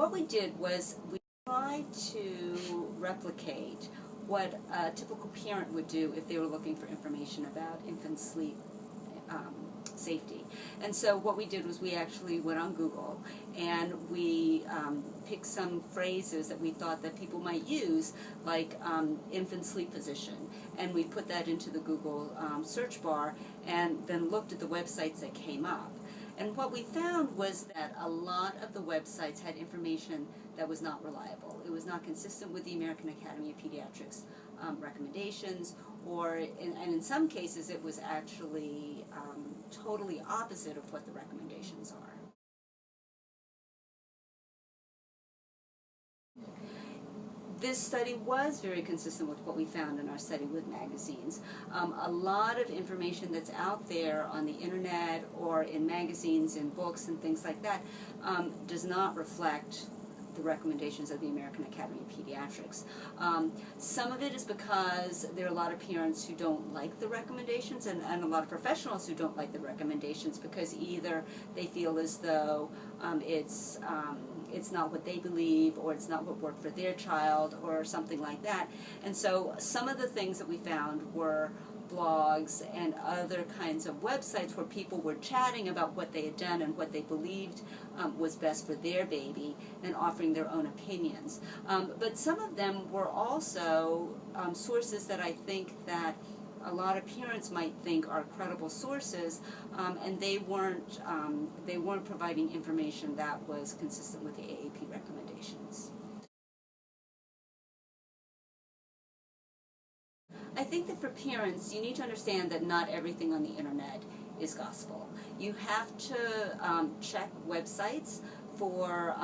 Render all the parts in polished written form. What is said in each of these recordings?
what we did was we tried to replicate what a typical parent would do if they were looking for information about infant sleep safety. And so what we did was we actually went on Google and we picked some phrases that we thought that people might use, like infant sleep position, and we put that into the Google search bar and then looked at the websites that came up. And what we found was that a lot of the websites had information that was not reliable. It was not consistent with the American Academy of Pediatrics recommendations, and in some cases it was actually totally opposite of what the recommendations are. This study was very consistent with what we found in our study with magazines. A lot of information that's out there on the internet or in magazines and books and things like that does not reflect the recommendations of the American Academy of Pediatrics. Some of it is because there are a lot of parents who don't like the recommendations, and a lot of professionals who don't like the recommendations because either they feel as though it's not what they believe, or it's not what worked for their child, or something like that. And so some of the things that we found were blogs and other kinds of websites where people were chatting about what they had done and what they believed was best for their baby and offering their own opinions. But some of them were also sources that I think that a lot of parents might think are credible sources, and they weren't providing information that was consistent with the AAP recommendations. I think that for parents, you need to understand that not everything on the internet is gospel. You have to check websites for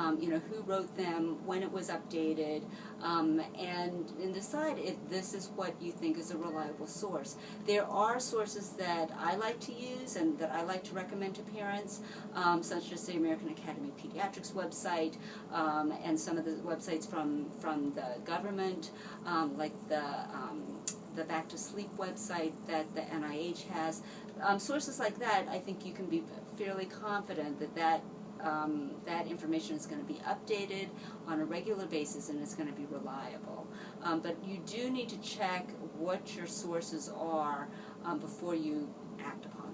who wrote them, when it was updated, and decide if this is what you think is a reliable source. There are sources that I like to use and that I like to recommend to parents, such as the American Academy of Pediatrics website, and some of the websites from the government, like the Back to Sleep website that the NIH has. Sources like that, I think you can be fairly confident that that information is going to be updated on a regular basis and it's going to be reliable. But you do need to check what your sources are before you act upon